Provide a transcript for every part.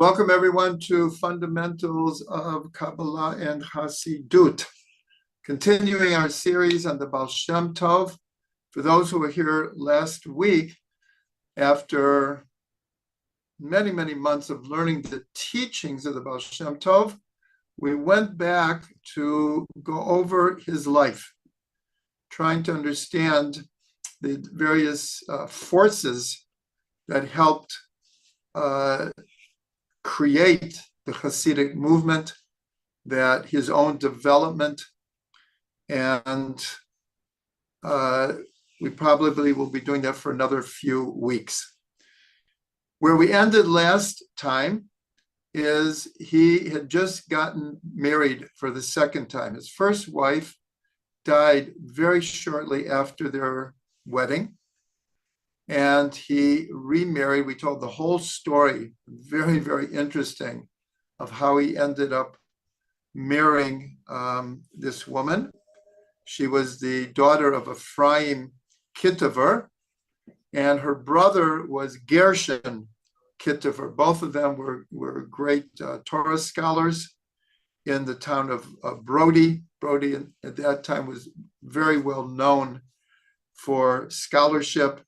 Welcome everyone to Fundamentals of Kabbalah and Hasidut. Continuing our series on the Baal Shem Tov. For those who were here last week, after many months of learning the teachings of the Baal Shem Tov, we went back to go over his life, trying to understand the various forces that helped create the Hasidic movement, that his own development, and we probably will be doing that for another few weeks. Where we ended last time is he had just gotten married for the second time. His first wife died very shortly after their wedding, and he remarried. We told the whole story, very interesting, of how he ended up marrying this woman. She was the daughter of Ephraim Kitover, and her brother was Gershon Kitover. Both of them were great Torah scholars in the town of Brody. Brody at that time was very well known for scholarship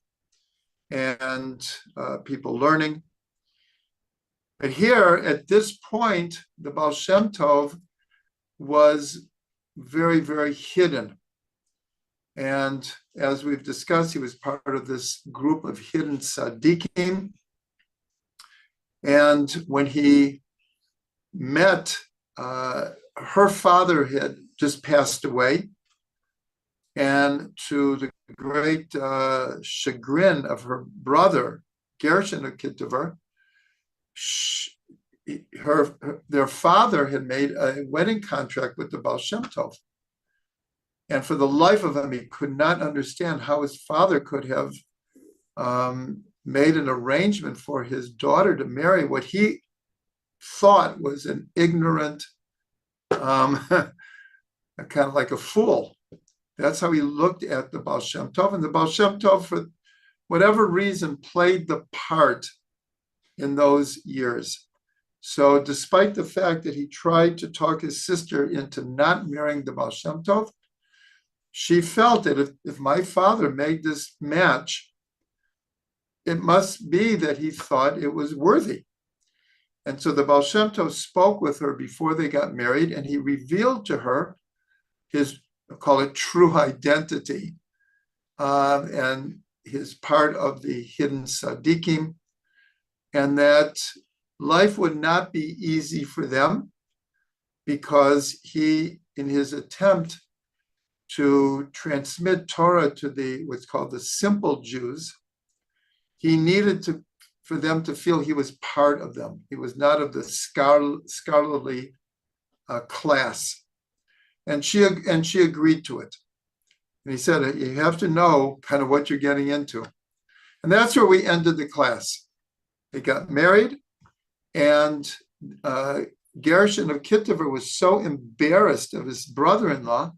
and people learning. But here, at this point, the Baal Shem Tov was very hidden. And as we've discussed, he was part of this group of hidden tzaddikim. And when he met, her father had just passed away. And to the great chagrin of her brother, Gershon of Kitover, their father had made a wedding contract with the Baal Shem Tov. And for the life of him, he could not understand how his father could have made an arrangement for his daughter to marry what he thought was an ignorant, kind of like a fool. That's how he looked at the Baal Shem Tov. And the Baal Shem Tov, for whatever reason, played the part in those years. So despite the fact that he tried to talk his sister into not marrying the Baal Shem Tov, she felt that if my father made this match, it must be that he thought it was worthy. And so the Baal Shem Tov spoke with her before they got married, and he revealed to her his, I'll call it, true identity, and his part of the hidden tzaddikim, and that life would not be easy for them because he, in his attempt to transmit Torah to what's called the simple Jews, he needed for them to feel he was part of them. He was not of the scholarly class. And she agreed to it. And he said, you have to know kind of what you're getting into. And that's where we ended the class. They got married, and Gershon of Kitover was so embarrassed of his brother-in-law,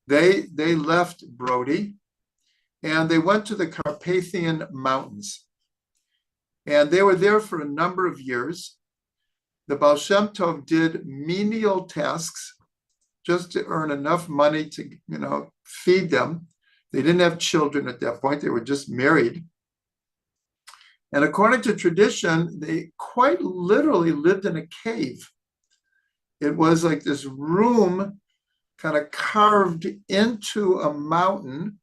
they left Brody, and they went to the Carpathian Mountains. And they were there for a number of years. The Baal Shem Tov did menial tasks just to earn enough money to, feed them. They didn't have children at that point. They were just married. And according to tradition, they quite literally lived in a cave. It was like this room kind of carved into a mountain,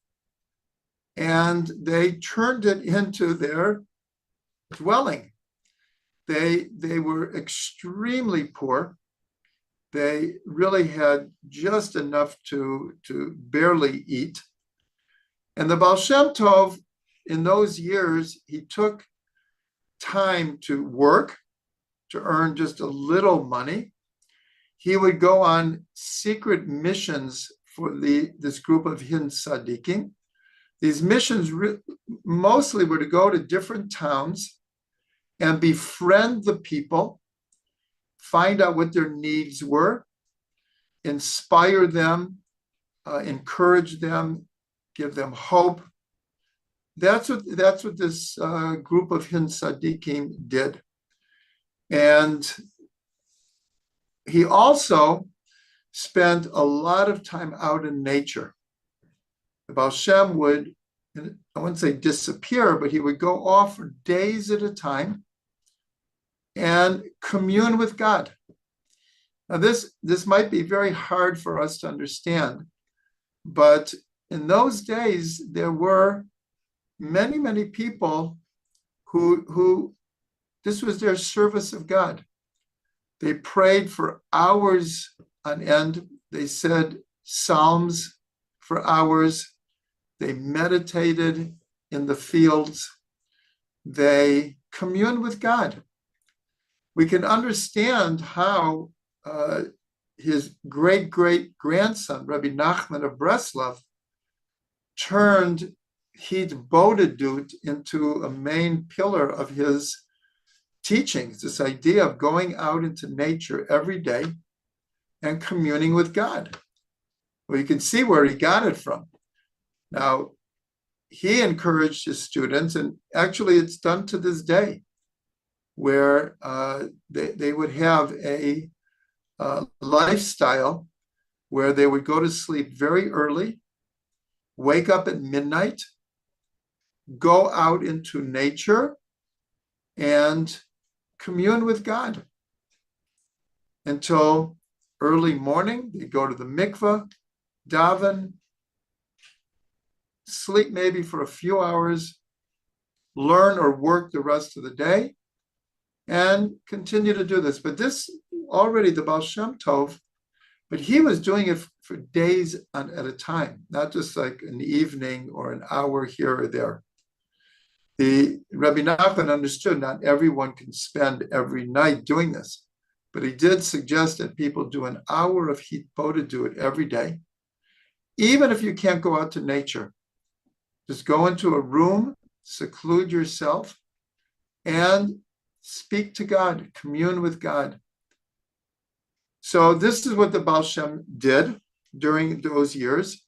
and they turned it into their dwelling. They were extremely poor. They really had just enough to barely eat. And the Baal Shem Tov, in those years, he took time to work, to earn just a little money. He would go on secret missions for this group of hidden tzaddikim. These missions mostly were to go to different towns and befriend the people, find out what their needs were, inspire them, encourage them, give them hope. That's what this group of hidden tzaddikim did. And he also spent a lot of time out in nature. The Baal Shem would, I wouldn't say disappear, but he would go off for days at a time and commune with God. Now, this might be very hard for us to understand, but in those days, there were many, many people who this was their service of God. They prayed for hours on end. They said psalms for hours. They meditated in the fields. They communed with God. We can understand how his great-great-grandson, Rabbi Nachman of Breslov, turned Hitbodedut into a main pillar of his teachings, this idea of going out into nature every day and communing with God. Well, you can see where he got it from. Now, he encouraged his students, and actually it's done to this day, where they would have a lifestyle where they would go to sleep very early, wake up at midnight, go out into nature, and commune with God until early morning. They go to the mikveh, daven, sleep maybe for a few hours, learn or work the rest of the day, and continue to do this. But this already the Baal Shem Tov, but he was doing it for days at a time, not just like an evening or an hour here or there. The Rabbi Nachman understood not everyone can spend every night doing this, but he did suggest that people do an hour of Hitbodedut every day, even if you can't go out to nature. Just go into a room, seclude yourself, and speak to God, commune with God. So this is what the Baal Shem did during those years.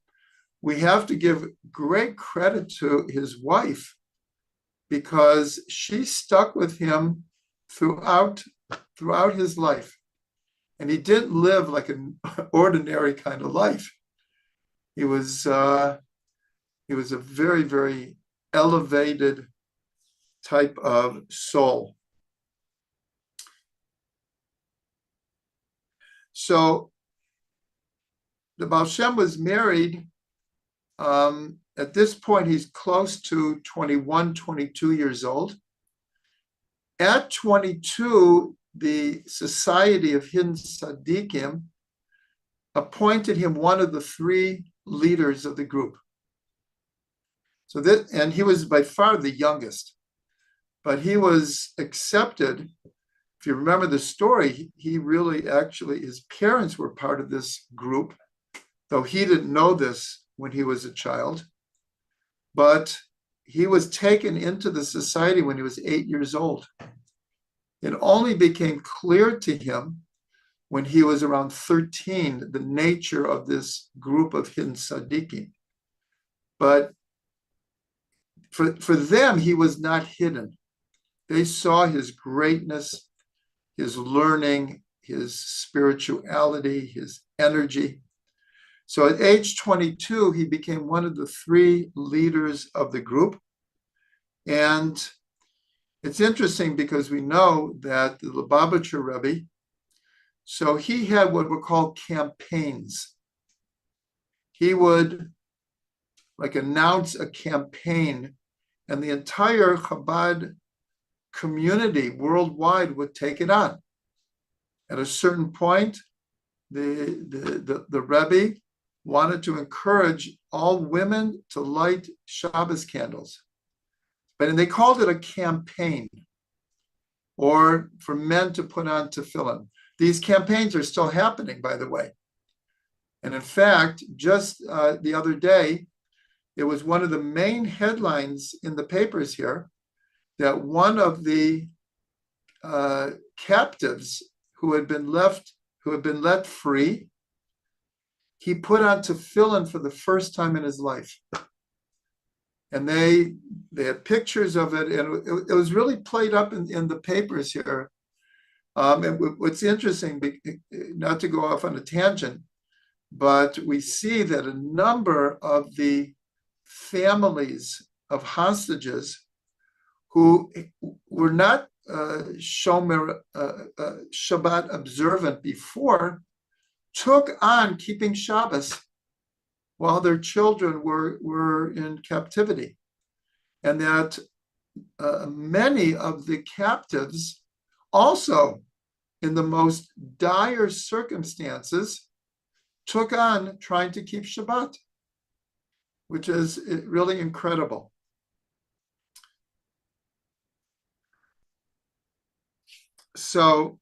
We have to give great credit to his wife, because she stuck with him throughout his life. And he didn't live like an ordinary kind of life. He was a very, very elevated type of soul. So the Baal Shem was married. At this point, he's close to 21, 22 years old. At 22, the Society of Hidden Tzaddikim appointed him one of the three leaders of the group. So that, and he was by far the youngest, but he was accepted. If you remember the story, he really actually, his parents were part of this group, though he didn't know this when he was a child. But he was taken into the society when he was 8 years old. It only became clear to him when he was around 13, the nature of this group of hidden tzaddikim. But for them, he was not hidden. They saw his greatness, his learning, his spirituality, his energy. So at age 22, he became one of the three leaders of the group. And it's interesting because we know that the Lubavitcher Rebbe, so he had what were called campaigns. He would like announce a campaign, and the entire Chabad community worldwide would take it on. At a certain point, the Rebbe wanted to encourage all women to light Shabbos candles. And they called it a campaign, or for men to put on tefillin. These campaigns are still happening, by the way. And in fact, just the other day, it was one of the main headlines in the papers here that one of the captives who had been let free, he put on tefillin for the first time in his life. And they had pictures of it, and it was really played up in the papers here. And what's interesting, not to go off on a tangent, but we see that a number of the families of hostages who were not Shomer Shabbat observant before took on keeping Shabbos while their children were in captivity, and that many of the captives also, in the most dire circumstances, took on trying to keep Shabbat, which is really incredible. So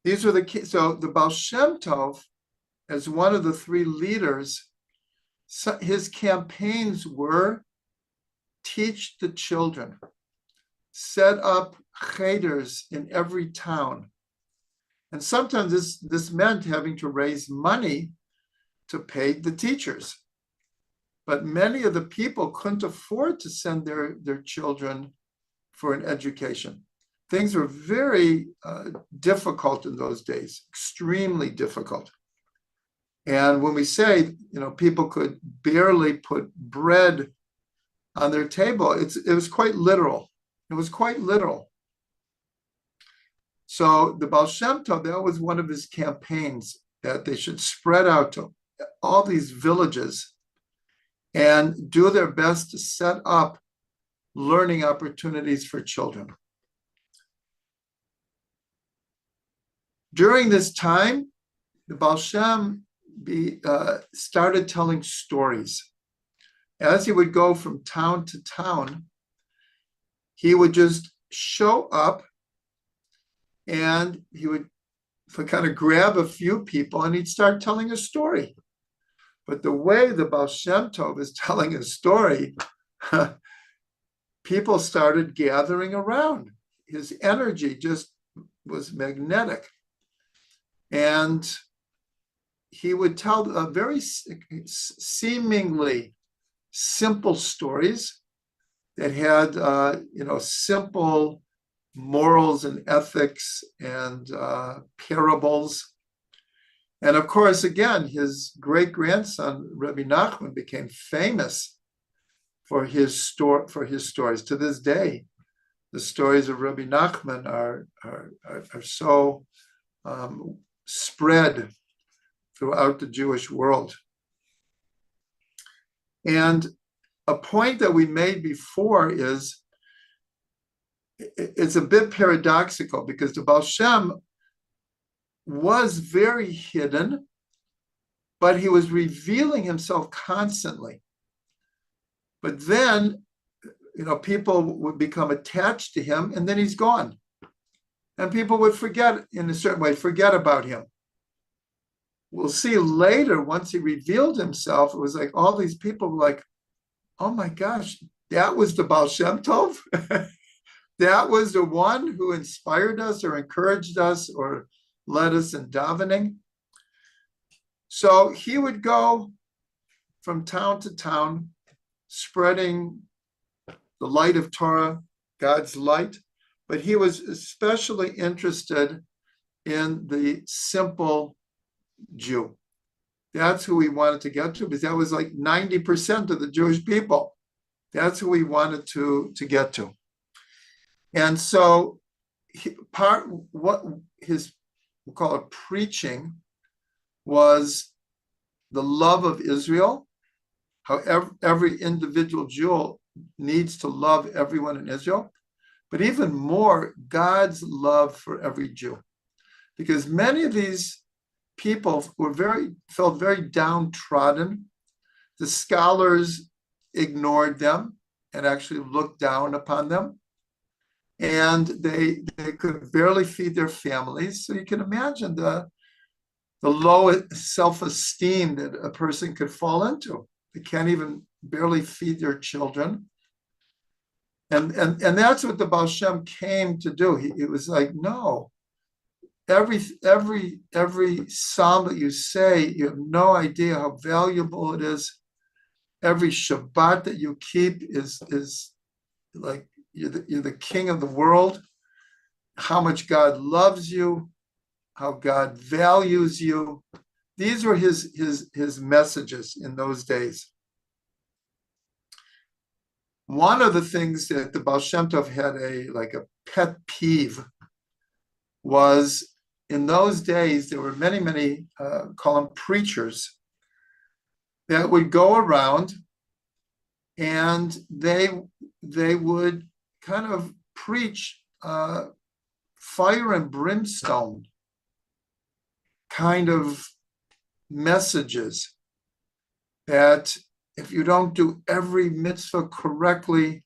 these were the Baal Shem Tov, as one of the three leaders, his campaigns were teach the children, set up cheders in every town. And sometimes this meant having to raise money to pay the teachers. But many of the people couldn't afford to send their children for an education. Things were very difficult in those days, extremely difficult. And when we say, people could barely put bread on their table, it was quite literal. It was quite literal. So the Baal Shem Tov, that was one of his campaigns, that they should spread out to all these villages and do their best to set up learning opportunities for children. During this time, the Baal Shem started telling stories. As he would go from town to town, he would just show up and he would kind of grab a few people and he'd start telling a story. But the way the Baal Shem Tov is telling a story, people started gathering around. His energy just was magnetic. And he would tell very seemingly simple stories that had, simple morals and ethics and parables. And of course, again, his great-grandson, Rabbi Nachman, became famous for his stories. To this day, the stories of Rabbi Nachman are so spread throughout the Jewish world. And a point that we made before is, it's a bit paradoxical because the Baal Shem was very hidden, but he was revealing himself constantly. But then, people would become attached to him and then he's gone. And people would forget, in a certain way, forget about him. We'll see later, once he revealed himself, it was like all these people were like, oh my gosh, that was the Baal Shem Tov? That was the one who inspired us or encouraged us or led us in davening. So he would go from town to town, spreading the light of Torah, God's light, but he was especially interested in the simple Jew. That's who he wanted to get to, because that was like 90% of the Jewish people. That's who he wanted to get to. And so what his, we'll call it preaching, was the love of Israel, how every individual Jew needs to love everyone in Israel, but even more, God's love for every Jew. Because many of these people felt very downtrodden. The scholars ignored them and actually looked down upon them. And they could barely feed their families. So you can imagine the low self-esteem that a person could fall into. They can't even barely feed their children. And that's what the Baal Shem came to do. It was like, no, every psalm that you say, you have no idea how valuable it is. Every Shabbat that you keep is like, you're the king of the world. how much God loves you, how God values you. These were his messages in those days. One of the things that the Baal Shem Tov had a pet peeve was, in those days, there were many, call them preachers, that would go around and they would kind of preach fire and brimstone kind of messages, that if you don't do every mitzvah correctly,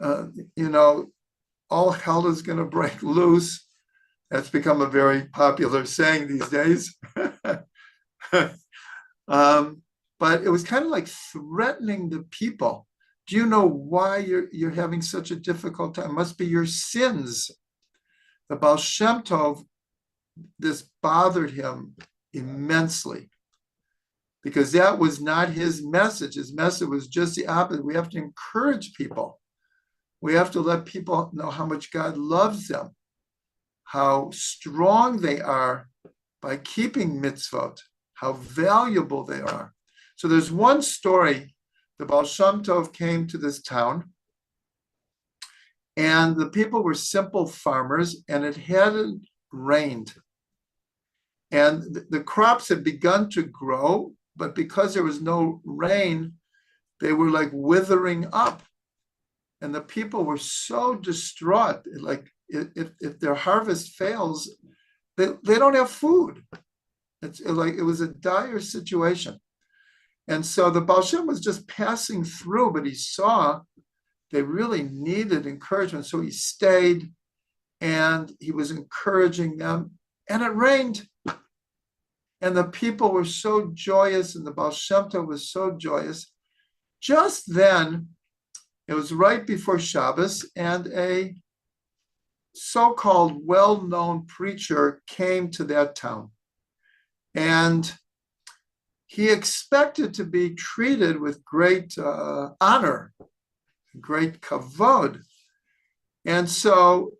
all hell is going to break loose. That's become a very popular saying these days. But it was kind of like threatening the people. Do you know why you're having such a difficult time? It must be your sins. The Baal Shem Tov, this bothered him immensely, because that was not his message. His message was just the opposite. We have to encourage people. We have to let people know how much God loves them, how strong they are by keeping mitzvot, how valuable they are. So there's one story. The Baal Shem Tov came to this town, and the people were simple farmers, and it hadn't rained. And the crops had begun to grow, but because there was no rain, they were like withering up. And the people were so distraught. Like, if their harvest fails, they don't have food. It was a dire situation. And so the Baal Shem was just passing through, but he saw they really needed encouragement. So he stayed and he was encouraging them, and it rained. And the people were so joyous, and the Baal Shem Tov was so joyous. Just then, it was right before Shabbos, and a so-called well-known preacher came to that town. And he expected to be treated with great honor, great kavod. And so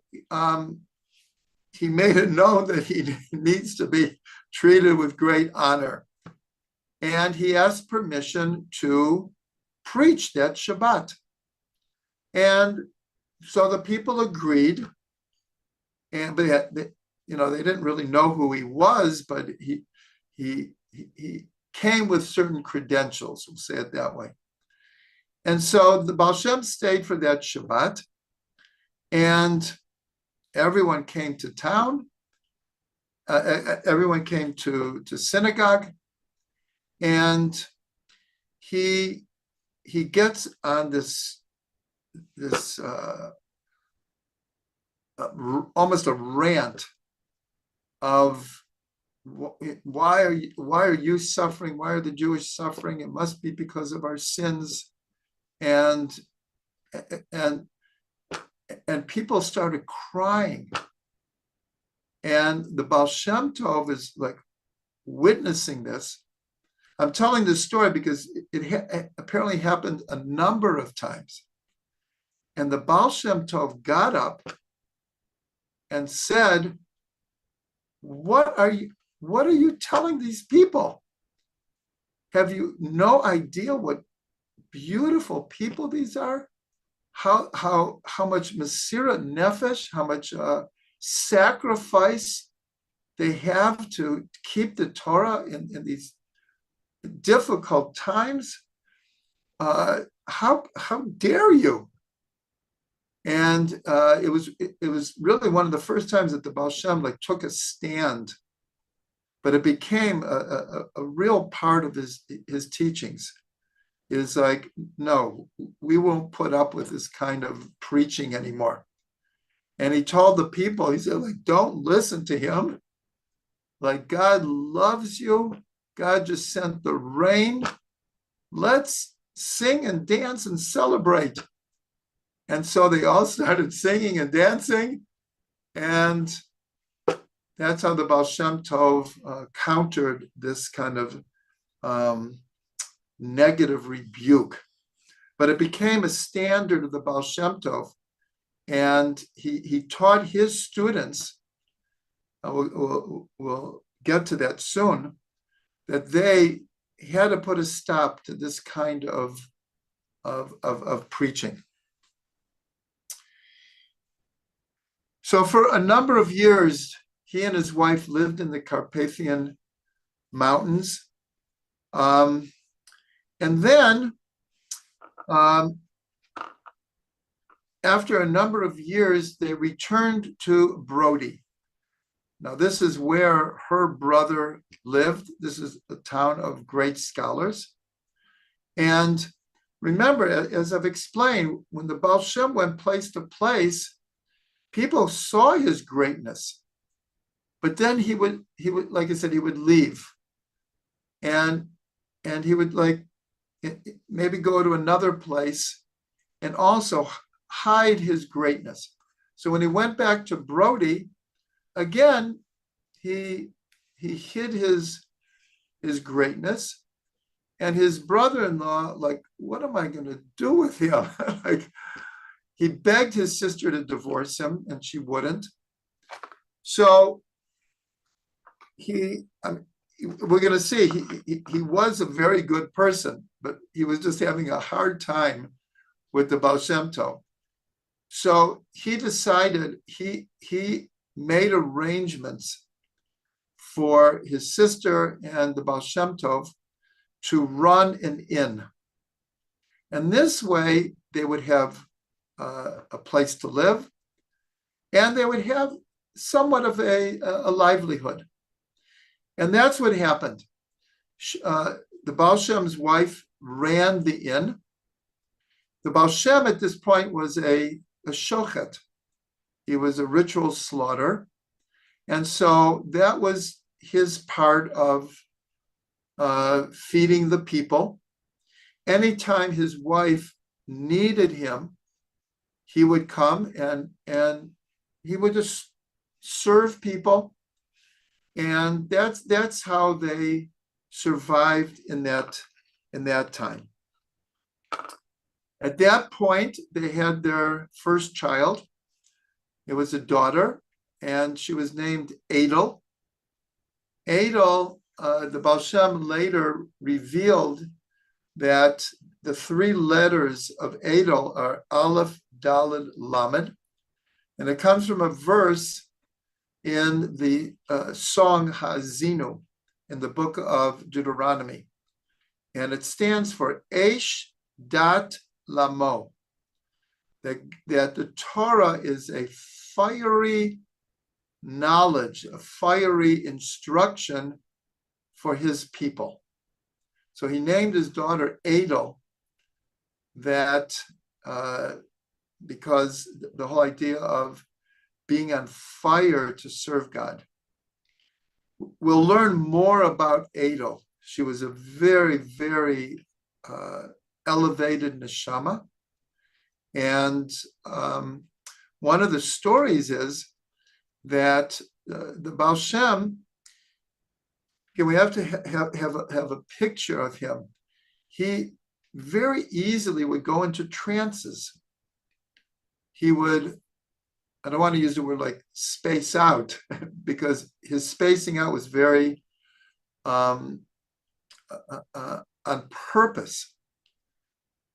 he made it known that he needs to be treated with great honor. And he asked permission to preach that Shabbat. And so the people agreed. And they didn't really know who he was, but he came with certain credentials, we'll say it that way. And so the Baal Shem stayed for that Shabbat, and everyone came to town. Everyone came to synagogue, and he gets on this almost a rant of, why are you suffering? Why are the Jewish suffering? It must be because of our sins. And people started crying. And the Baal Shem Tov is like witnessing this. I'm telling this story because it apparently happened a number of times. And the Baal Shem Tov got up and said, what are you telling these people? Have you no idea what beautiful people these are? How much Mesirat Nefesh, how much sacrifice they have to keep the Torah in these difficult times? How dare you? And it was really one of the first times that the Baal Shem took a stand, but it became a real part of his teachings. Is like, no, we won't put up with this kind of preaching anymore. And he told the people, he said, don't listen to him. God loves you. God just sent the rain. Let's sing and dance and celebrate. And so they all started singing and dancing. And that's how the Baal Shem Tov countered this kind of negative rebuke. But it became a standard of the Baal Shem Tov. and he taught his students, we'll get to that soon, that they had to put a stop to this kind of preaching. So for a number of years, he and his wife lived in the Carpathian Mountains. And then, after a number of years, they returned to Brody. Now, this is where her brother lived. This is a town of great scholars. And remember, as I've explained, when the Baal Shem went place to place, people saw his greatness. But then he would, like I said, he would leave. And he would maybe go to another place and also hide his greatness. So when he went back to Brody, again, he hid his greatness, and his brother-in-law, what am I going to do with him? He begged his sister to divorce him, and she wouldn't. So we're going to see he was a very good person, but he was just having a hard time with the Baal Shem Tov. So he decided, he made arrangements for his sister and the Baal Shem Tov to run an inn. And this way they would have a place to live, and they would have somewhat of a livelihood. And that's what happened. The Baal Shem's wife ran the inn. The Baal Shem at this point was a shochet. He was a ritual slaughter. And so that was his part of feeding the people. Anytime his wife needed him, he would come and he would just serve people. And that's how they survived in that time. At that point, they had their first child. It was a daughter, and she was named Adel. Adel, the Baal Shem later revealed that the three letters of Adel are Aleph, Daled, Lamed, and it comes from a verse in the song Ha'azinu in the book of Deuteronomy, and it stands for Eish Dat Lamo, that the Torah is a fiery knowledge, a fiery instruction for his people. So he named his daughter Adel, that because the whole idea of being on fire to serve God. We'll learn more about Adel. She was a very, very elevated neshama. And one of the stories is that the Baal Shem, we have to have a picture of him. He very easily would go into trances. He would, I don't want to use the word like space out, because his spacing out was very on purpose.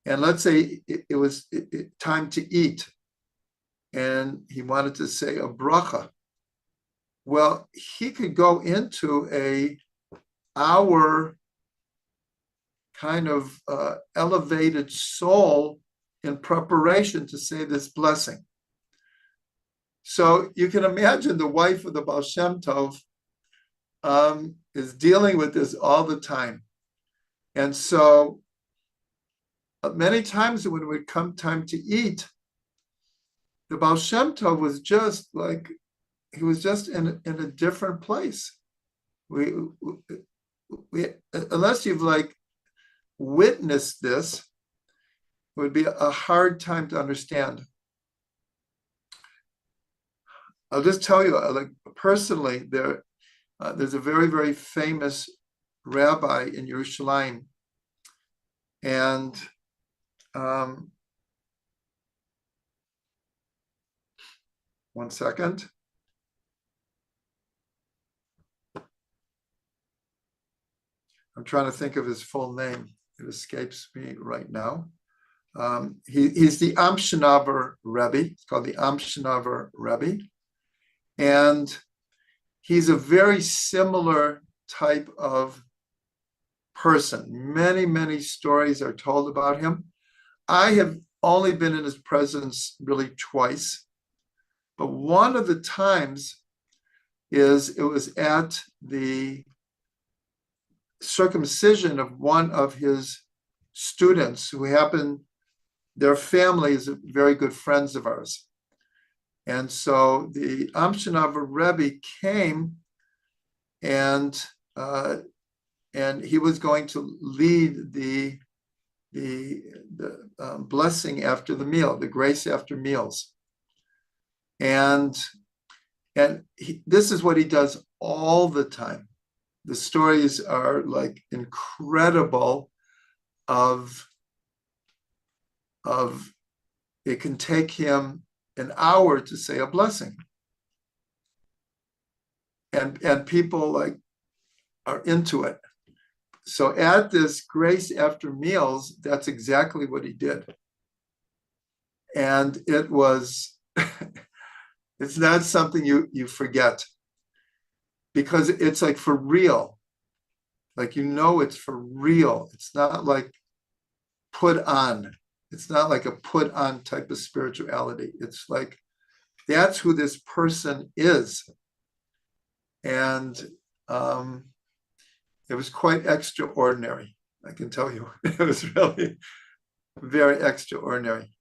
And let's say it was time to eat, and he wanted to say a bracha. Well, he could go into a hour kind of elevated soul in preparation to say this blessing. So you can imagine the wife of the Baal Shem Tov is dealing with this all the time. And so many times when it would come time to eat, the Baal Shem Tov was just like, he was just in a different place. We unless you've like witnessed this, it would be a hard time to understand. I'll just tell you, like personally, there's a very, very famous rabbi in Yerushalayim, and One second. I'm trying to think of his full name. It escapes me right now. He's the Amshinover Rebbe. It's called the Amshinover Rebbe. And he's a very similar type of person. Many, many stories are told about him. I have only been in his presence really twice, but one of the times it was at the circumcision of one of his students who their family is very good friends of ours. And so the Amshinover Rebbe came and he was going to lead the blessing after the meal, the grace after meals. And this is what he does all the time. The stories are like incredible of it can take him an hour to say a blessing. And people like are into it. So at this grace after meals, that's exactly what he did. And it was, it's not something you forget, because it's like for real. Like, it's for real. It's not like put on. It's not like a put on type of spirituality. It's like, that's who this person is. And it was quite extraordinary, I can tell you. It was really very extraordinary.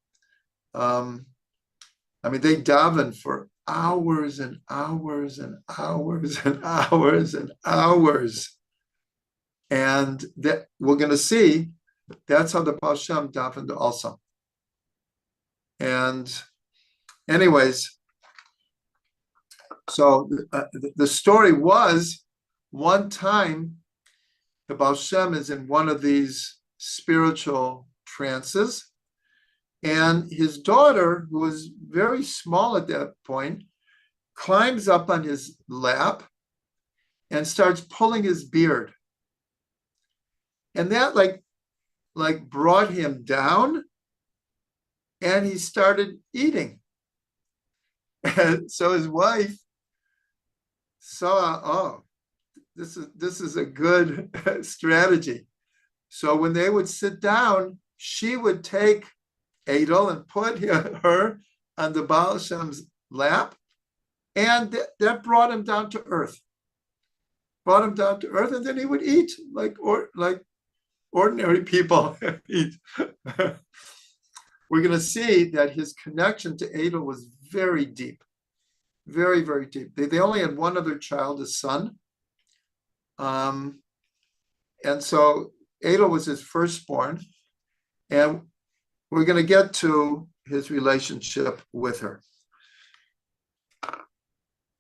They daven for hours and hours and hours and hours and hours. And that we're going to see, that's how the Baal Shem davened also. And anyways, so the story was, one time the Baal Shem is in one of these spiritual trances, and his daughter, who was very small at that point, climbs up on his lap and starts pulling his beard. And that like brought him down, and he started eating. And so his wife saw, oh, this is a good strategy. So when they would sit down, she would take Adel and put her on the Baal Shem's lap, and that brought him down to earth. And then he would eat like ordinary people eat. We're going to see that his connection to Adel was very deep, very, very deep. They only had one other child, a son. And so Adel was his firstborn, and we're going to get to his relationship with her.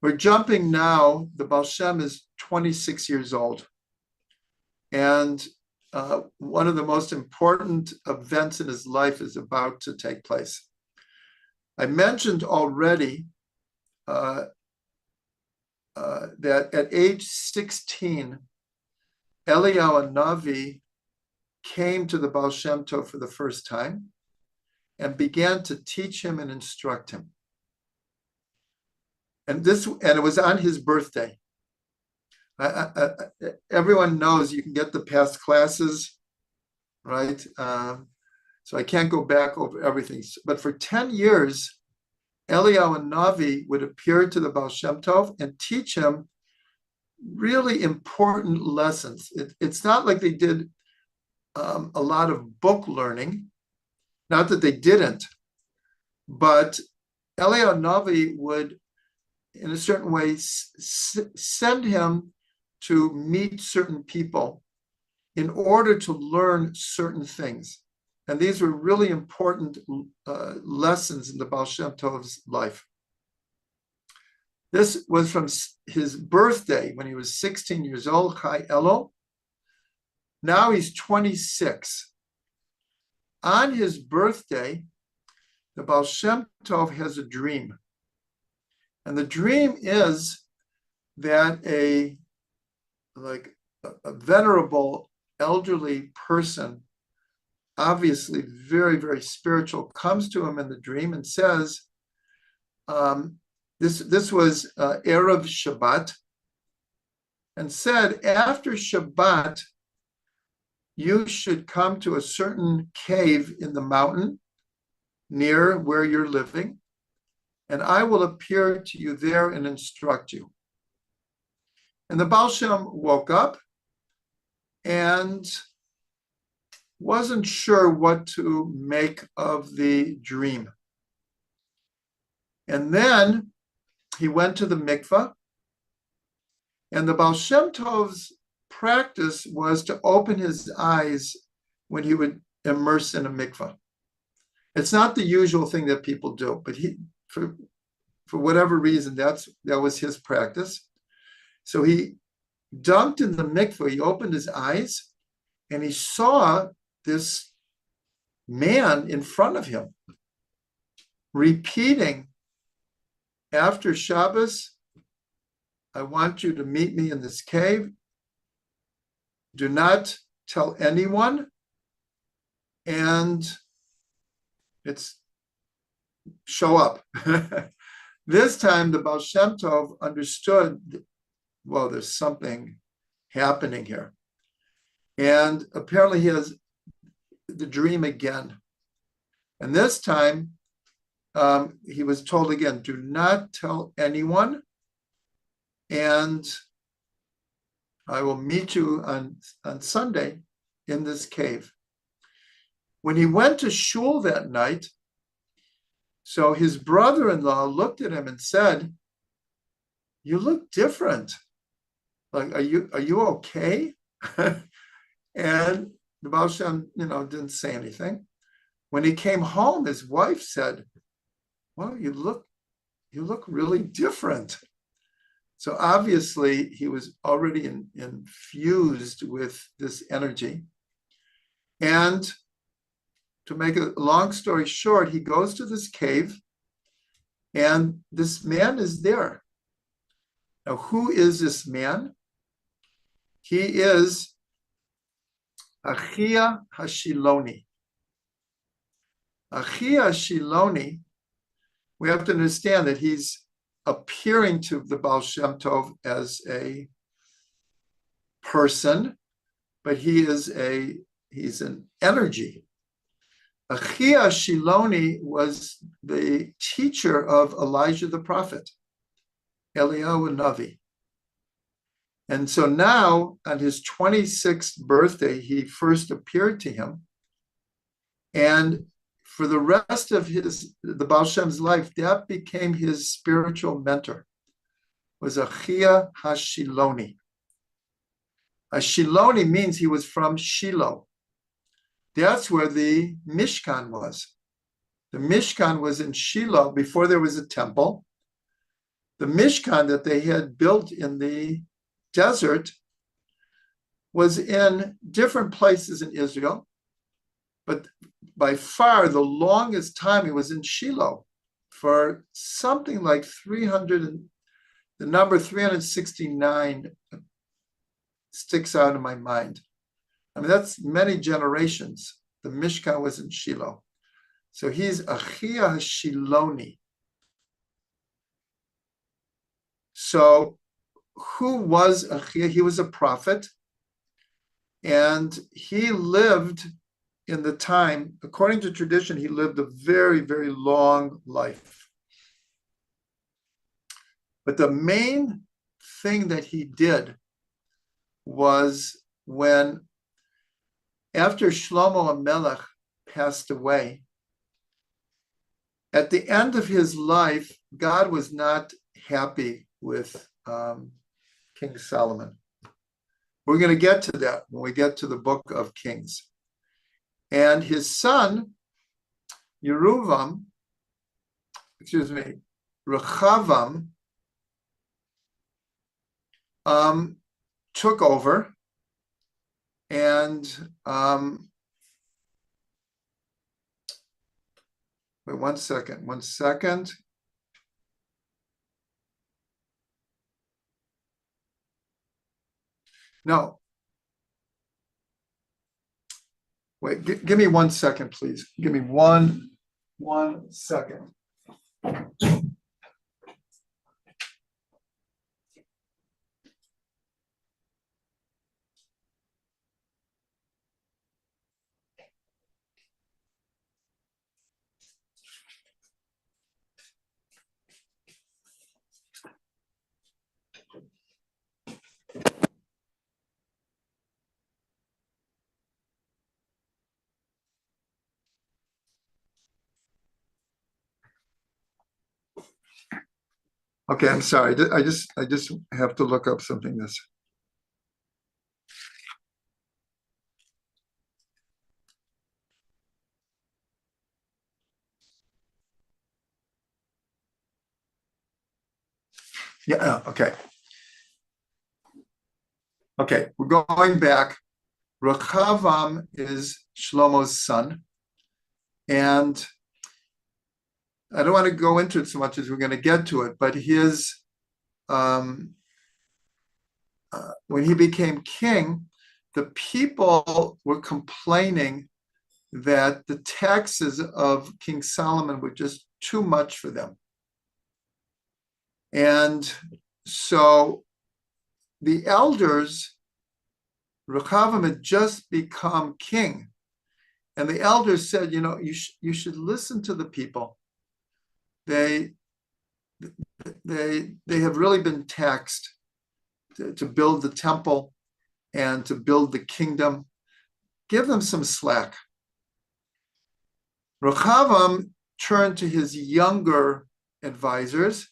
We're jumping now. The Baal Shem is 26 years old. And one of the most important events in his life is about to take place. I mentioned already that at age 16, Eliyahu Navi came to the Baal Shem Tov for the first time and began to teach him and instruct him. And it was on his birthday. Everyone knows you can get the past classes, right? So I can't go back over everything. But for 10 years, Eliyahu Navi would appear to the Baal Shem Tov and teach him really important lessons. It's not like they did a lot of book learning, not that they didn't, but Eliyahu Navi would, in a certain way, send him to meet certain people in order to learn certain things. And these were really important lessons in the Baal Shem Tov's life. This was from his birthday when he was 16 years old, Chai Elul. Now he's 26. On his birthday, the Baal Shem Tov has a dream. And the dream is that a venerable elderly person, obviously very, very spiritual, comes to him in the dream and says, this was Erev Shabbat, and said, after Shabbat, you should come to a certain cave in the mountain near where you're living, and I will appear to you there and instruct you. And the Baal Shem woke up and wasn't sure what to make of the dream. And then he went to the mikveh, and the Baal Shem Tov's practice was to open his eyes when he would immerse in a mikveh. It's not the usual thing that people do, but he, for whatever reason, that was his practice. So he dunked in the mikveh, he opened his eyes, and he saw this man in front of him repeating, after Shabbos, I want you to meet me in this cave. Do not tell anyone. And it's show up. This time the Baal Shem Tov understood, well, there's something happening here. And apparently he has the dream again. And this time he was told again, do not tell anyone, and I will meet you on Sunday in this cave. When he went to shul that night, so his brother-in-law looked at him and said, you look different. Like, are you okay? And the Baal Shem, didn't say anything. When he came home, his wife said, well, you look really different. So obviously he was already infused with this energy. And to make a long story short, he goes to this cave and this man is there. Now, who is this man? He is Achia Hashiloni. Achia Hashiloni, we have to understand that he's appearing to the Baal Shem Tov as a person, but he's an energy. Achia Shiloni was the teacher of Elijah the prophet, Eliyahu Navi. And so now, on his 26th birthday, he first appeared to him. And for the rest of the Baal Shem's life, that became his spiritual mentor, was Achia Hashiloni. Shiloni means he was from Shiloh. That's where the Mishkan was. The Mishkan was in Shiloh before there was a temple. The Mishkan that they had built in the desert was in different places in Israel, but by far the longest time it was in Shiloh for something like 300, the number 369 sticks out in my mind. I mean, that's many generations. The Mishkan was in Shiloh. So he's Achia Shiloni. So who was Achia? He was a prophet, and he lived in the time, according to tradition, he lived a very, very long life. But the main thing that he did was when, after Shlomo HaMelech passed away, at the end of his life, God was not happy with King Solomon. We're going to get to that when we get to the book of Kings. And his son, Rechavam, took over, and wait one second. No, wait, give me 1 second, please. Give me one second. Okay, I'm sorry. I just have to look up something. Yeah, okay. Okay, we're going back. Rechavam is Shlomo's son. And I don't want to go into it so much as we're going to get to it, but when he became king, the people were complaining that the taxes of King Solomon were just too much for them. And so the elders, Rechavam had just become king, and the elders said, you should listen to the people. They have really been taxed to build the temple and to build the kingdom. Give them some slack. Rechavam turned to his younger advisors,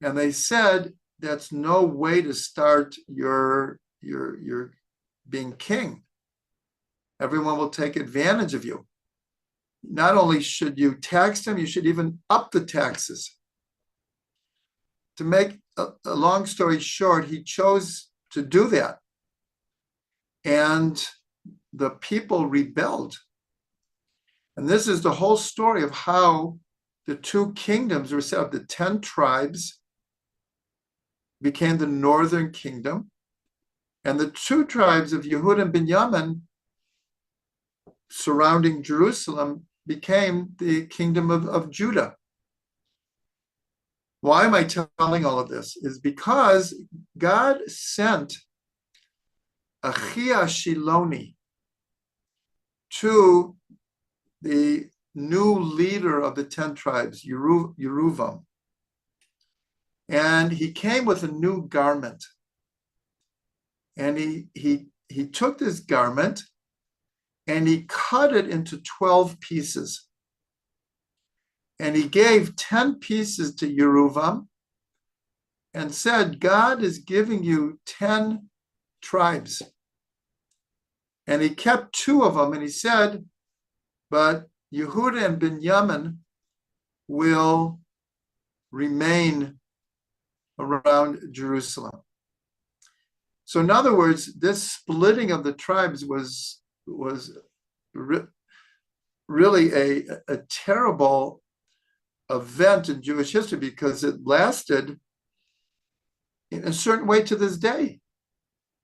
and they said, that's no way to start your being king. Everyone will take advantage of you. Not only should you tax them, you should even up the taxes. To make a long story short, he chose to do that. And the people rebelled. And this is the whole story of how the two kingdoms were set up. The 10 tribes became the northern kingdom, and the 2 tribes of Yehuda and Binyamin surrounding Jerusalem became the kingdom of Judah. Why am I telling all of this? Is because God sent Achia Shiloni to the new leader of the 10 tribes, Yeruvam. And he came with a new garment. And he took this garment and he cut it into 12 pieces. And he gave 10 pieces to Yeruvam and said, God is giving you 10 tribes. And he kept 2 of them, and he said, but Yehuda and Binyamin will remain around Jerusalem. So in other words, this splitting of the tribes was really a terrible event in Jewish history, because it lasted in a certain way to this day.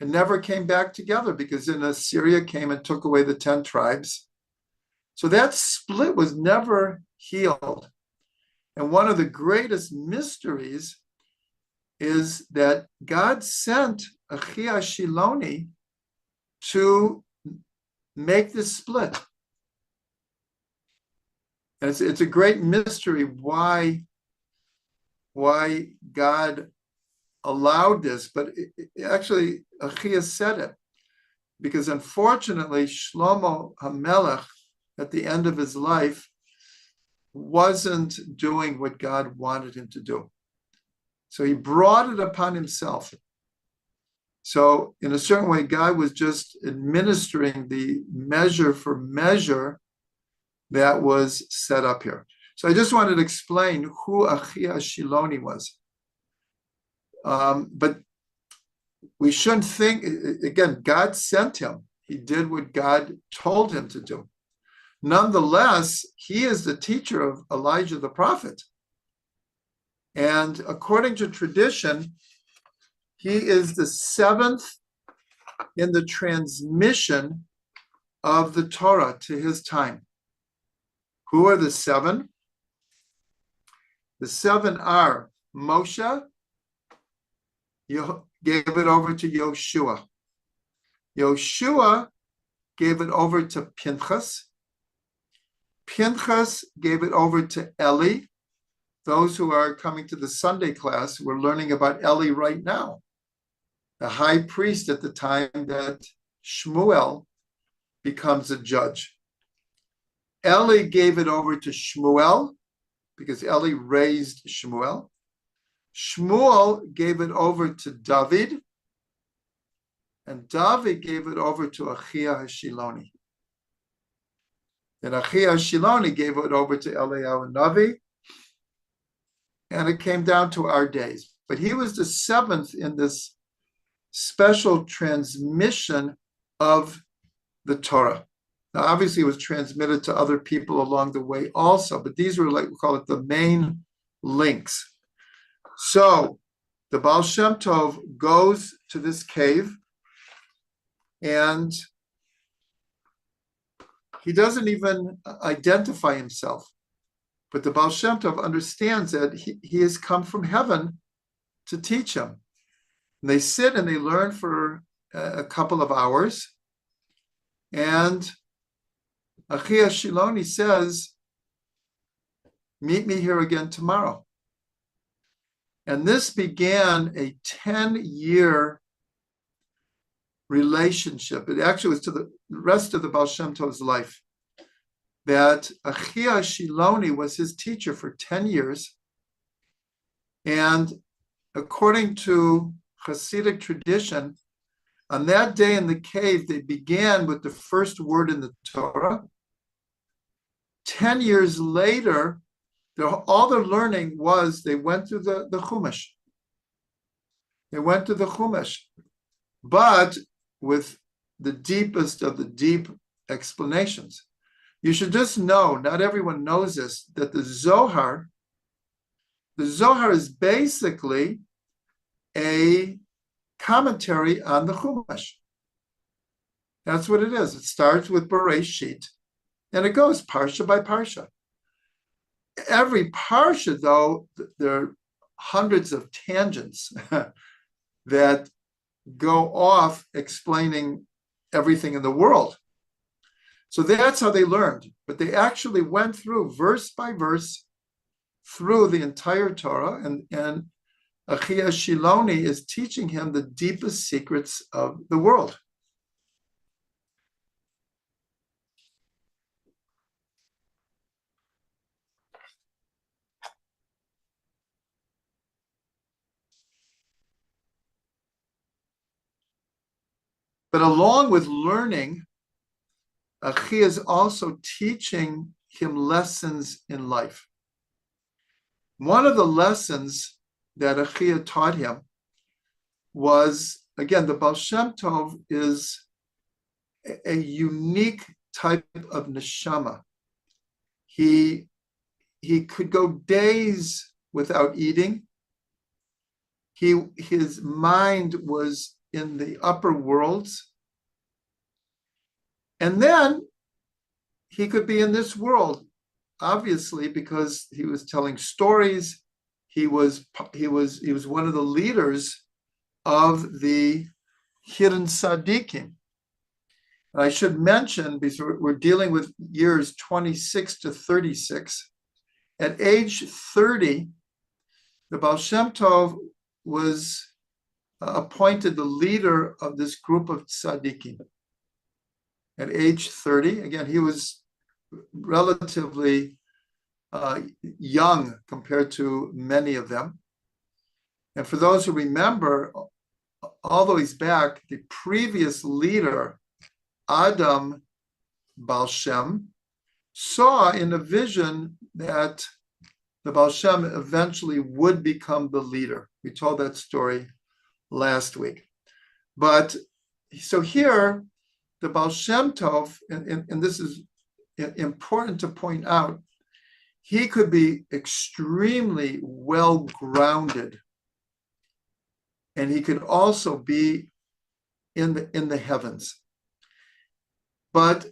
It never came back together, because then Assyria came and took away the 10 tribes. So that split was never healed. And one of the greatest mysteries is that God sent Achia Shiloni to make this split. And it's a great mystery why God allowed this, but actually Achia said it, because unfortunately Shlomo HaMelech at the end of his life wasn't doing what God wanted him to do. So he brought it upon himself. So in a certain way, God was just administering the measure for measure that was set up here. So I just wanted to explain who Achia Shiloni was. But we shouldn't think, again, God sent him. He did what God told him to do. Nonetheless, he is the teacher of Elijah the prophet. And according to tradition, he is the 7th in the transmission of the Torah to his time. Who are the seven? The seven are Moshe, gave it over to Yoshua. Yoshua gave it over to Pinchas. Pinchas gave it over to Eli. Those who are coming to the Sunday class, we're learning about Eli right now, the high priest at the time that Shmuel becomes a judge. Eli gave it over to Shmuel because Eli raised Shmuel. Shmuel gave it over to David, and David gave it over to Achia Hashiloni. And Achia Hashiloni gave it over to Eliyahu Navi, and it came down to our days. But he was the seventh in this special transmission of the Torah. Now, obviously, it was transmitted to other people along the way also, but these were, like we call it, the main links. So the Baal Shem Tov goes to this cave, and he doesn't even identify himself. But the Baal Shem Tov understands that he has come from heaven to teach him. And they sit and they learn for a couple of hours. And Achia Shiloni says, meet me here again tomorrow. And this began a 10-year relationship. It actually was to the rest of the Baal Shem Tov's life, that Achia Shiloni was his teacher for 10 years. And according to Hasidic tradition, on that day in the cave, they began with the first word in the Torah. 10 years later, all their learning was they went through the Chumash. They went through the Chumash, but with the deepest of the deep explanations. You should just know, not everyone knows this, that the Zohar is basically a commentary on the Chumash. That's what it is. It starts with Bereshit, and it goes parsha by parsha. Every parsha, though, there are hundreds of tangents that go off explaining everything in the world. So that's how they learned. But they actually went through verse by verse through the entire Torah, and Achia Shiloni is teaching him the deepest secrets of the world. But along with learning, Achia is also teaching him lessons in life. One of the lessons that Achia taught him was, again, the Baal Shem Tov is a unique type of neshama. He could go days without eating. His mind was in the upper worlds. And then he could be in this world, obviously, because he was telling stories. He was one of the leaders of the hidden tzaddikim. And I should mention, because we're dealing with years 26 to 36, at age 30, the Baal Shem Tov was appointed the leader of this group of tzaddikim. At age 30, again, he was relatively young compared to many of them. And for those who remember, all the ways back, the previous leader, Adam Baal Shem, saw in a vision that the Baal Shem eventually would become the leader. We told that story last week. But so here, the Baal Shem Tov, and this is important to point out, he could be extremely well-grounded, and he could also be in the heavens. But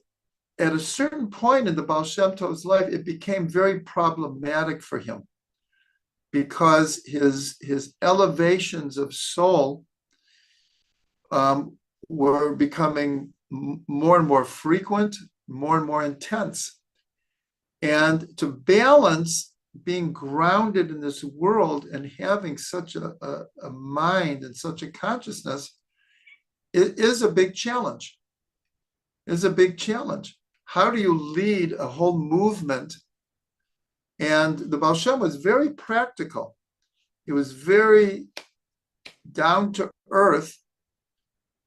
at a certain point in the Baal Shem Tov's life, it became very problematic for him because his elevations of soul were becoming more and more frequent, more and more intense. And to balance being grounded in this world and having such a mind and such a consciousness, it is a big challenge. It's a big challenge. How do you lead a whole movement? And the Baal Shem was very practical. He was very down to earth.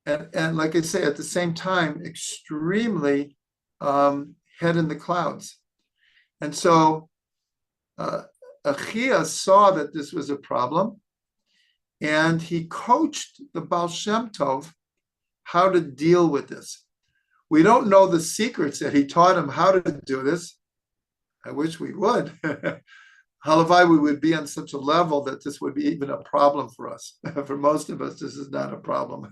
And like I say, at the same time, extremely head in the clouds. And so Achia saw that this was a problem, and he coached the Baal Shem Tov how to deal with this. We don't know the secrets that he taught him how to do this. I wish we would. Halavai, we would be on such a level that this would be even a problem for us. For most of us, this is not a problem.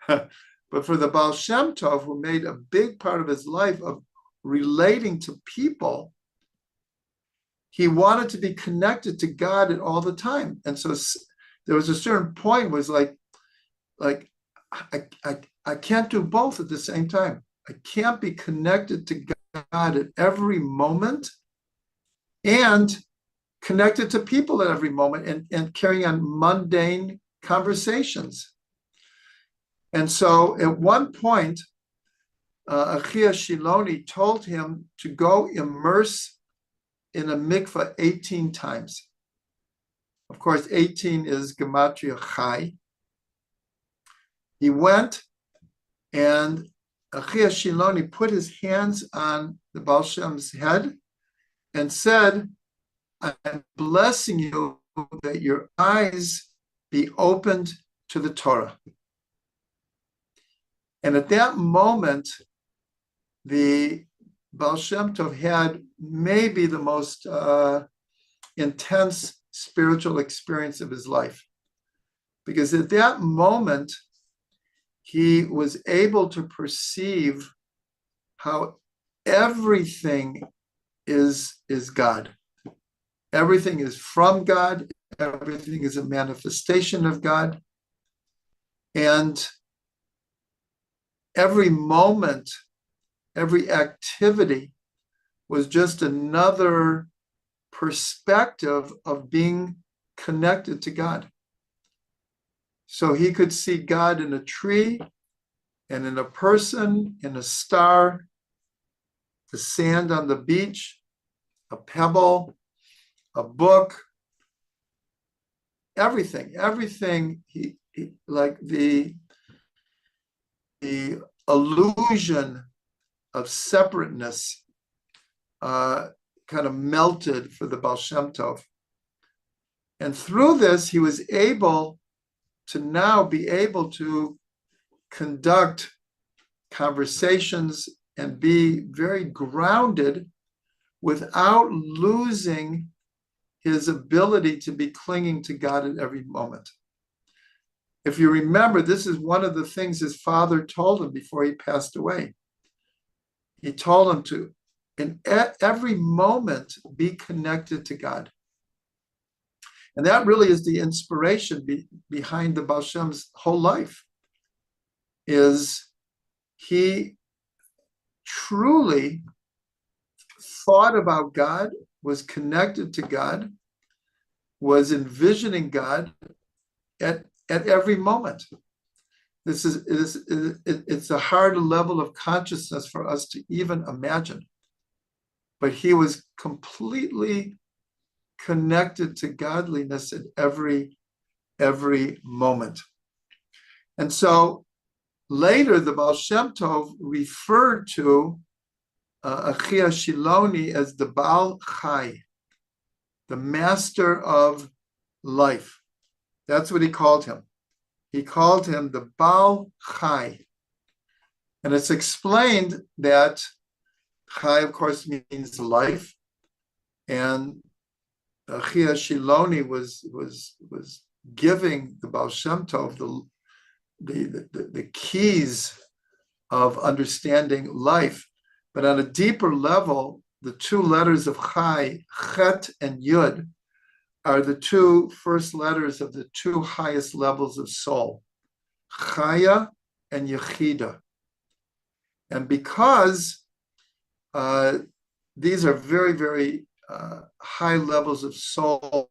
But for the Baal Shem Tov, who made a big part of his life of relating to people, he wanted to be connected to God at all the time. And so there was a certain point was like I can't do both at the same time. I can't be connected to God at every moment and connected to people at every moment and carrying on mundane conversations. And so at one point, Achia Shiloni told him to go immerse in a mikveh 18 times. Of course, 18 is Gematria Chai. He went, and Achia Shiloni put his hands on the Baal Shem's head and said, I'm blessing you that your eyes be opened to the Torah. And at that moment, the Baal Shem Tov had maybe the most intense spiritual experience of his life. Because at that moment, he was able to perceive how everything is God. Everything is from God. Everything is a manifestation of God. And every moment, every activity was just another perspective of being connected to God. So he could see God in a tree and in a person, in a star, the sand on the beach, a pebble, a book, everything, he like the illusion of separateness kind of melted for the Baal Shem Tov. And through this, he was able to now be able to conduct conversations and be very grounded without losing his ability to be clinging to God at every moment. If you remember, this is one of the things his father told him before he passed away. He told him to, in every moment, be connected to God. And that really is the inspiration behind the Baal Shem's whole life, is he truly thought about God, was connected to God, was envisioning God at every moment. It's a hard level of consciousness for us to even imagine. But he was completely connected to godliness at every moment. And so later, the Baal Shem Tov referred to Achia Shiloni as the Baal Chai, the master of life. That's what he called him. He called him the Baal Chai. And it's explained that Chai, of course, means life. And Achia Shiloni was giving the Baal Shem Tov the keys of understanding life. But on a deeper level, the two letters of Chai, Chet and Yud, are the two first letters of the two highest levels of soul, Chaya and Yechida. And because these are very, very high levels of soul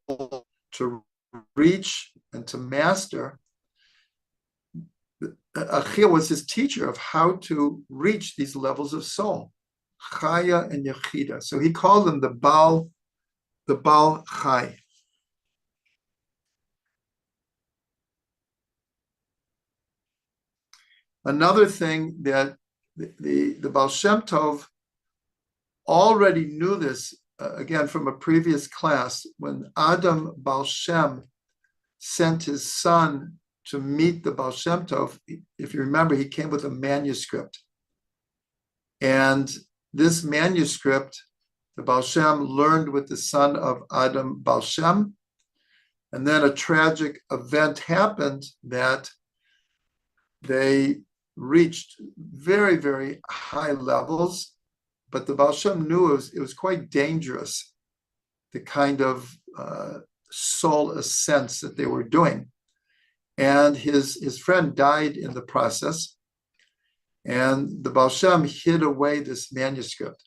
to reach and to master, Achia was his teacher of how to reach these levels of soul, Chaya and Yechida. So he called them the Baal Chai. Another thing that the Baal Shem Tov already knew this, again, from a previous class, when Adam Baal Shem sent his son to meet the Baal Shem Tov. If you remember, he came with a manuscript. And this manuscript, the Baal Shem learned with the son of Adam Baal Shem. And then a tragic event happened that they reached very, very high levels, but the Baal Shem knew it was quite dangerous, the kind of soul ascents that they were doing. And his friend died in the process, and the Baal Shem hid away this manuscript.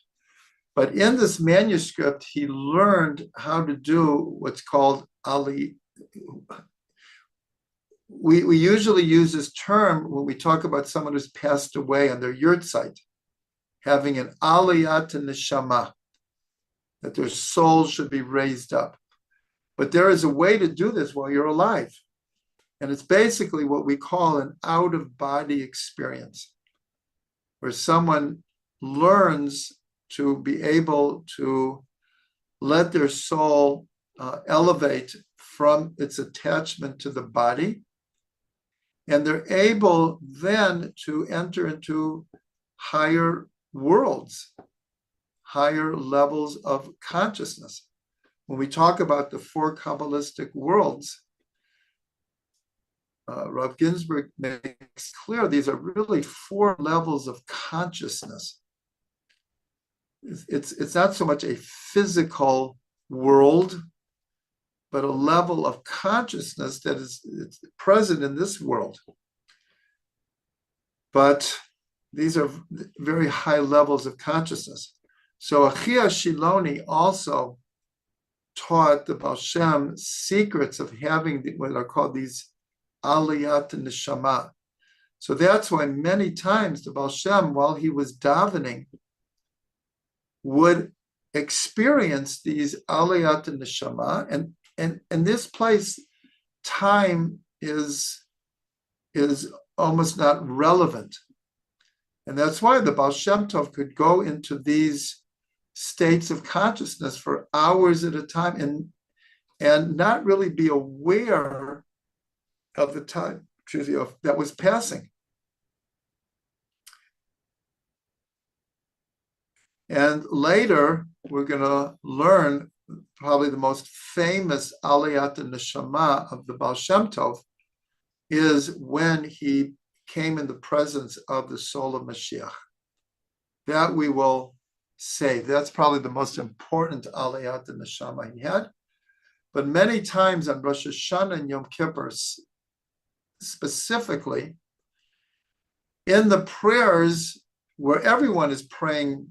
But in this manuscript, he learned how to do what's called Ali. We usually use this term when we talk about someone who's passed away on their yurtzeit, having an aliyat neshama, that their soul should be raised up. But there is a way to do this while you're alive. And it's basically what we call an out-of-body experience, where someone learns to be able to let their soul elevate from its attachment to the body. And they're able then to enter into higher worlds, higher levels of consciousness. When we talk about the four Kabbalistic worlds, Rav Ginsburg makes clear these are really four levels of consciousness. It's not so much a physical world, but a level of consciousness that is present in this world. But these are very high levels of consciousness. So Achia Shiloni also taught the Baal Shem secrets of having what are called these aliyat neshama. So that's why many times the Baal Shem, while he was davening, would experience these aliyat neshama, and in this place, time is almost not relevant. And that's why the Baal Shem Tov could go into these states of consciousness for hours at a time and not really be aware of the time, that was passing. And later, we're going to learn probably the most famous aliyat neshama of the Baal Shem Tov is when he came in the presence of the soul of Mashiach. That we will say. That's probably the most important aliyat neshama he had. But many times on Rosh Hashanah and Yom Kippur, specifically, in the prayers where everyone is praying,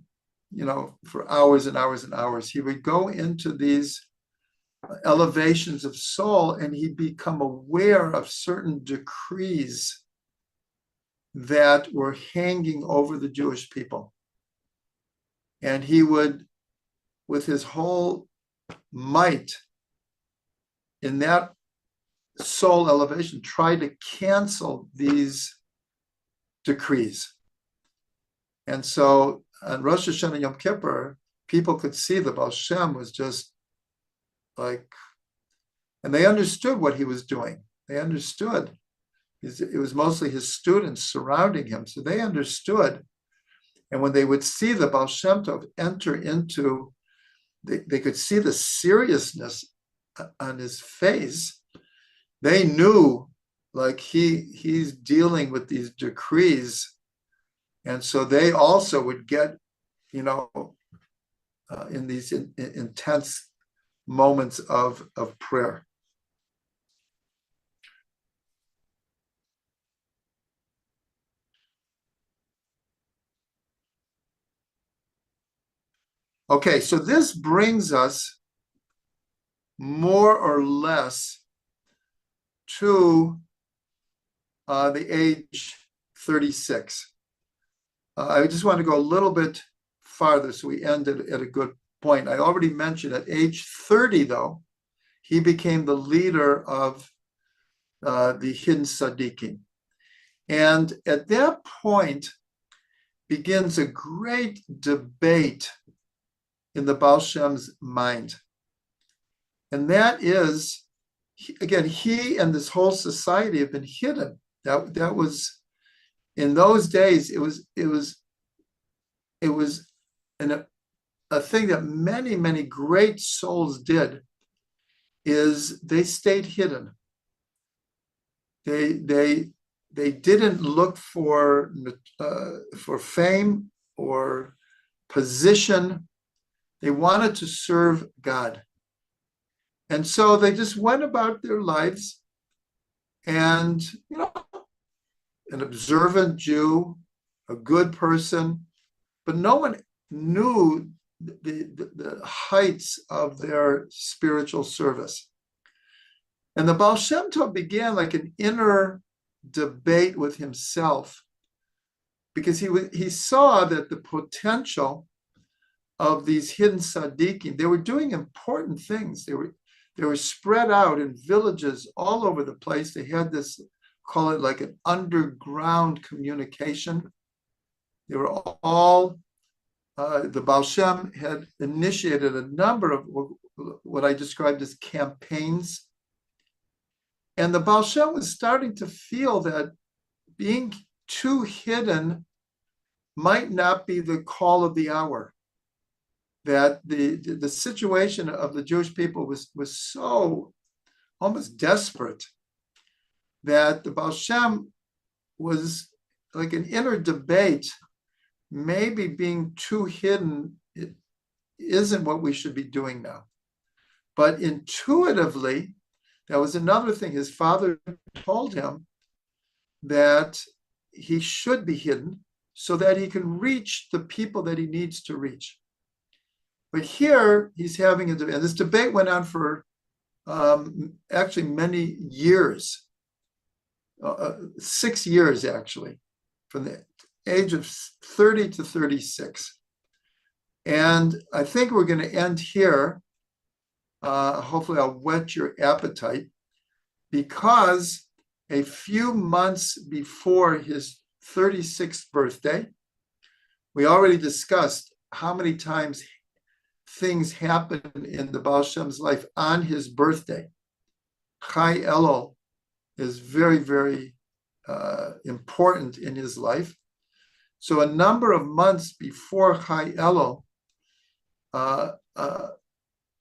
for hours and hours and hours, he would go into these elevations of soul and he'd become aware of certain decrees that were hanging over the Jewish people. And he would, with his whole might, in that soul elevation, try to cancel these decrees. And so on Rosh Hashanah Yom Kippur, people could see the Baal Shem was just like, and they understood what he was doing. They understood. It was mostly his students surrounding him, so they understood. And when they would see the Baal Shem Tov enter into, they could see the seriousness on his face. They knew like he's dealing with these decrees, and so they also would get, in these intense moments of prayer. Okay, so this brings us more or less to the age 36. I just want to go a little bit farther so we end at a good point. I already mentioned at age 30, though, he became the leader of the hidden Tzaddikim. And at that point begins a great debate in the Baal Shem's mind. And that is, again, he and this whole society have been hidden. That was, in those days, it was a thing that many, many great souls did, is they stayed hidden. They didn't look for fame or position. They wanted to serve God. And so they just went about their lives, and, an observant Jew, a good person, but no one knew the heights of their spiritual service. And the Baal Shem Tov began like an inner debate with himself, because he saw that the potential of these hidden tzaddikim, they were doing important things. They were spread out in villages all over the place. They had this, call it like an underground communication. They were all, the Baal Shem had initiated a number of what I described as campaigns. And the Baal Shem was starting to feel that being too hidden might not be the call of the hour. That the situation of the Jewish people was so almost desperate that the Baal Shem was like an inner debate. Maybe being too hidden isn't what we should be doing now. But intuitively, that was another thing. His father told him that he should be hidden so that he can reach the people that he needs to reach. But here he's having a debate. And this debate went on for actually many years, 6 years actually, from the age of 30 to 36. And I think we're going to end here. Hopefully I'll whet your appetite, because a few months before his 36th birthday, we already discussed how many times things happen in the Baal Shem's life on his birthday. Chai Elul is very, very important in his life. So a number of months before Chai Elul, Achia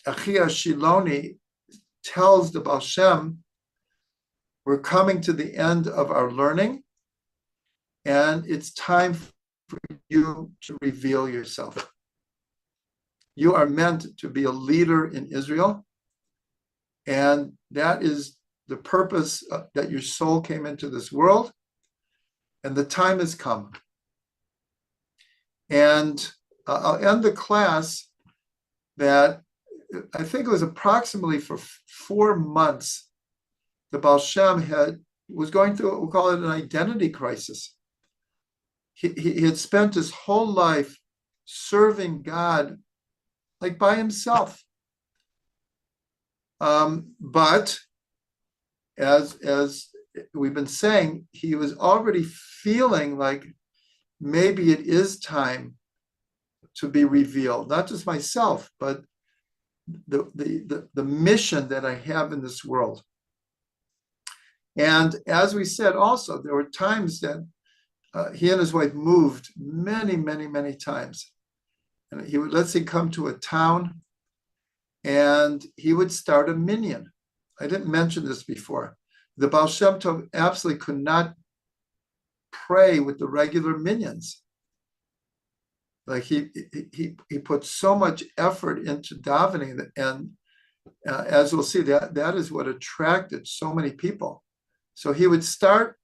Shiloni tells the Baal Shem, we're coming to the end of our learning, and it's time for you to reveal yourself. You are meant to be a leader in Israel, and that is the purpose that your soul came into this world, and the time has come. And I'll end the class that I think it was approximately for 4 months, the Baal Shem was going through, we'll call it an identity crisis. He had spent his whole life serving God like by himself. But as we've been saying, he was already feeling like maybe it is time to be revealed, not just myself, but the mission that I have in this world. And as we said also, there were times that he and his wife moved many, many, many times. And he would, let's say, come to a town, and he would start a minyan. I didn't mention this before, The Baal Shem Tov absolutely could not pray with the regular minions. Like he put so much effort into davening, and as we'll see, that is what attracted so many people. So he would start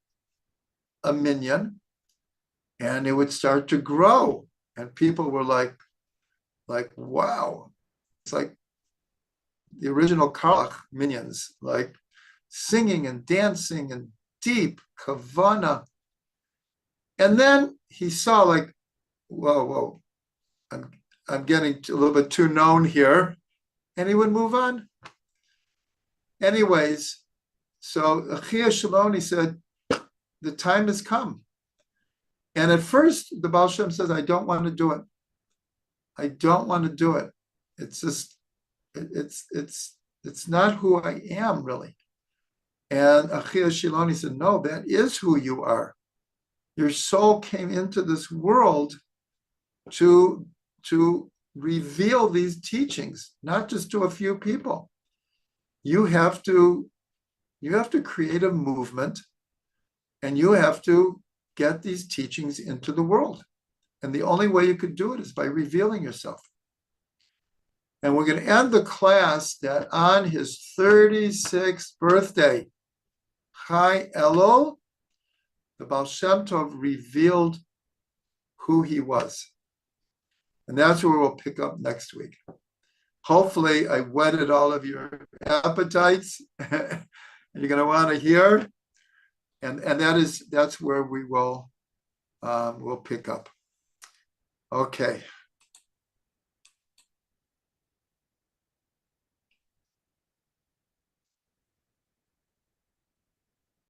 a minyan, and it would start to grow, and people were like, wow, it's like the original Karlach minions, like singing and dancing and deep kavana. And then he saw like, whoa, I'm getting a little bit too known here, and he would move on. Anyways, so Achia Shaloni said, the time has come. And at first, the Baal Shem says, I don't want to do it. I don't want to do it. It's just, it's not who I am, really. And Achia Shiloni said, no, that is who you are. Your soul came into this world to reveal these teachings, not just to a few people. You have to create a movement, and you have to get these teachings into the world. And the only way you could do it is by revealing yourself. And we're going to end the class that on his 36th birthday, Chai Elul, the Baal Shem Tov revealed who he was. And that's where we'll pick up next week. Hopefully, I whetted all of your appetites. And you're going to want to hear. And that's where we will we'll pick up. Okay.